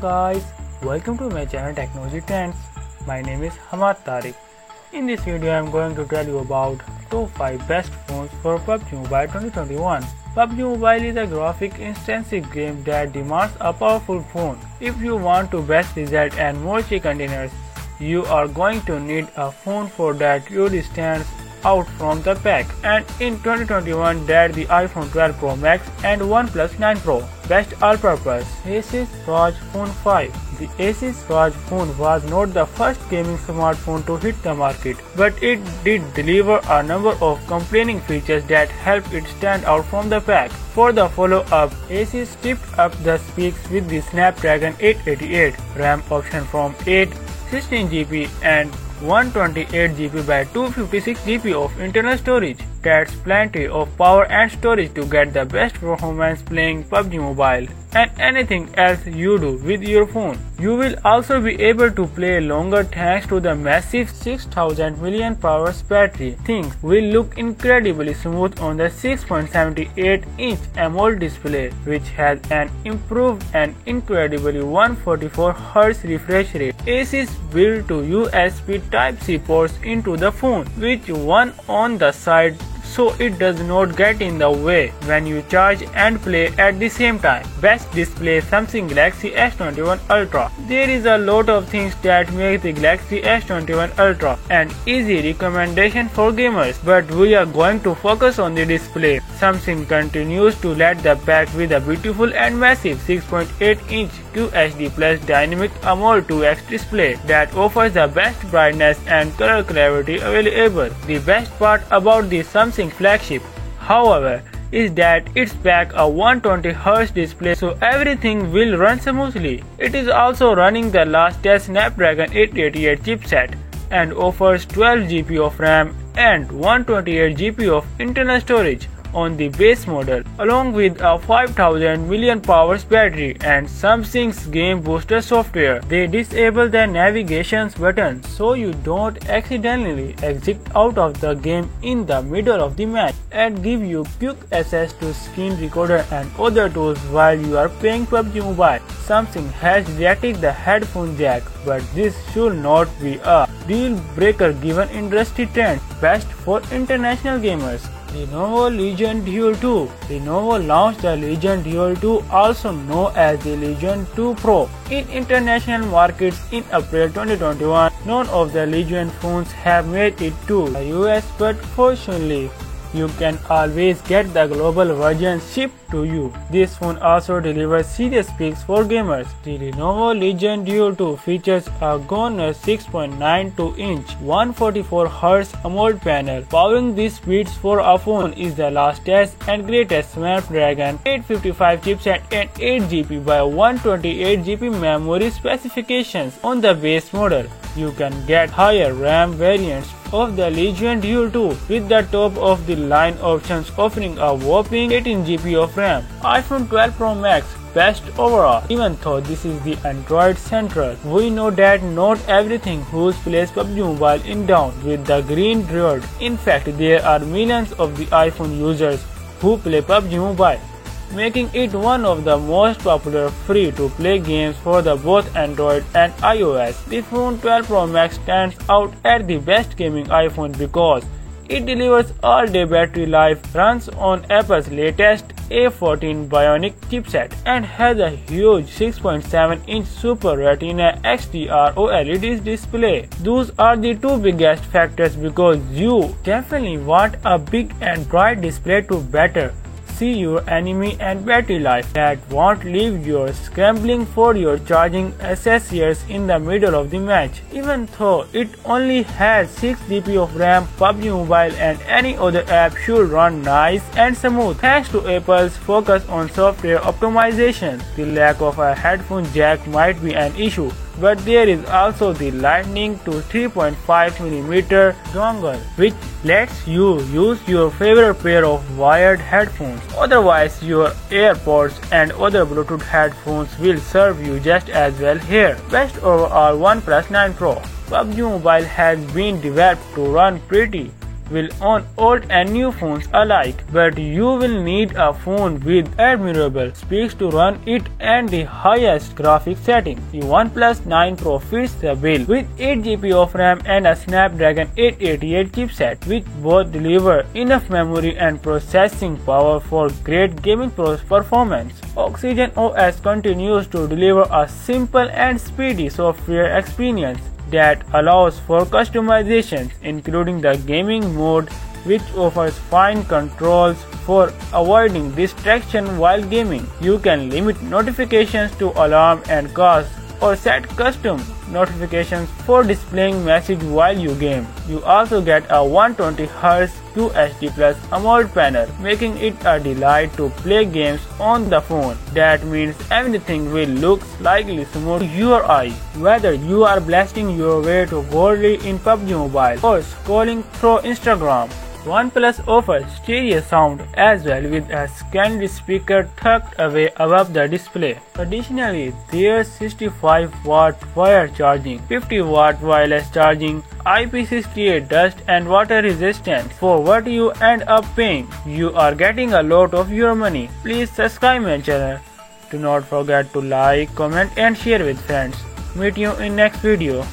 guys, welcome to my channel Technology Trends. My name is Hamad Tariq. In this video I am going to tell you about top 5 best phones for PUBG Mobile 2021. PUBG Mobile is a graphic-intensive game that demands a powerful phone. If you want to best result and more chicken dinners, you are going to need a phone for that really stands out from the pack. And in 2021 that the iPhone 12 Pro Max and OnePlus 9 Pro. Best all-purpose Asus ROG Phone 5. The Asus ROG Phone was not the first gaming smartphone to hit the market, but it did deliver a number of compelling features that helped it stand out from the pack. For the follow-up, Asus stepped up the specs with the Snapdragon 888 RAM option from 8, 16GB and 128GB by 256GB of internal storage. That's plenty of power and storage to get the best performance playing PUBG Mobile and anything else you do with your phone. You will also be able to play longer thanks to the massive 6000 mAh battery. Things will look incredibly smooth on the 6.78-inch AMOLED display, which has an improved and incredibly 144Hz refresh rate. Asus built two USB Type-C ports into the phone, which one on the side so it does not get in the way when you charge and play at the same time. Best display Samsung Galaxy S21 Ultra. There is a lot of things that make the Galaxy S21 Ultra an easy recommendation for gamers, but we are going to focus on the display. Samsung continues to lead the pack with a beautiful and massive 6.8-inch QHD Plus Dynamic AMOLED 2X display that offers the best brightness and color clarity available. The best part about the Samsung flagship, however, is that it's packed a 120Hz display, so everything will run smoothly. It is also running the latest Snapdragon 888 chipset and offers 12GB of RAM and 128GB of internal storage on the base model, along with a 5000 mAh battery and Samsung's Game Booster software. They disable the navigation button so you don't accidentally exit out of the game in the middle of the match, and give you quick access to screen recorder and other tools while you are playing PUBG Mobile. Samsung has rejected the headphone jack, but this should not be a deal breaker given industry trends. Best for international gamers. Lenovo Legion Duel 2. Lenovo launched the Legion Duel 2, also known as the Legion 2 Pro, in international markets in April 2021. None of the Legion phones have made it to the US, but fortunately, you can always get the global version shipped to you. This phone also delivers serious specs for gamers. The Lenovo Legion Duel 2 features a Goner 6.92-inch 144Hz AMOLED panel. Powering these speeds for a phone is the latest and greatest Snapdragon 855 chipset and 8GB by 128GB memory specifications on the base model. You can get higher RAM variants of the Legion Duel 2 with the top of the line options offering a whopping 18GB of RAM. iPhone 12 Pro Max. Best overall. Even though this is the Android Central, we know that not everything whose plays PUBG Mobile in down with the green droid. In fact, there are millions of the iPhone users who play PUBG Mobile, making it one of the most popular free-to-play games for the both Android and iOS. The iPhone 12 Pro Max stands out as the best gaming iPhone because it delivers all-day battery life, runs on Apple's latest A14 Bionic chipset, and has a huge 6.7-inch Super Retina XDR OLED display. Those are the two biggest factors because you definitely want a big and bright display to better see your enemy and battery life that won't leave you scrambling for your charging accessories in the middle of the match. Even though it only has 6GB of RAM, PUBG Mobile and any other app should run nice and smooth thanks to Apple's focus on software optimization. The lack of a headphone jack might be an issue, but there is also the Lightning to 3.5mm dongle, which lets you use your favorite pair of wired headphones. Otherwise, your AirPods and other Bluetooth headphones will serve you just as well here. Best overall OnePlus 9 Pro. PUBG Mobile has been developed to run pretty will own old and new phones alike, but you will need a phone with admirable specs to run it and the highest graphics settings. The OnePlus 9 Pro fits the bill with 8GB of RAM and a Snapdragon 888 chipset, which both deliver enough memory and processing power for great gaming performance. Oxygen OS continues to deliver a simple and speedy software experience that allows for customizations, including the gaming mode, which offers fine controls for avoiding distraction while gaming. You can limit notifications to alarm and calls or set custom notifications for displaying message while you game. You also get a 120Hz QHD Plus AMOLED panel, making it a delight to play games on the phone. That means everything will look slightly smooth to your eye. Whether you are blasting your way to glory in PUBG Mobile or scrolling through Instagram, OnePlus offers stereo sound as well, with a secondary speaker tucked away above the display. Additionally, there's 65-watt wire charging, 50-watt wireless charging, IP68 dust and water resistance. For what you end up paying, you are getting a lot of your money. Please subscribe my channel. Do not forget to like, comment and share with friends. Meet you in next video.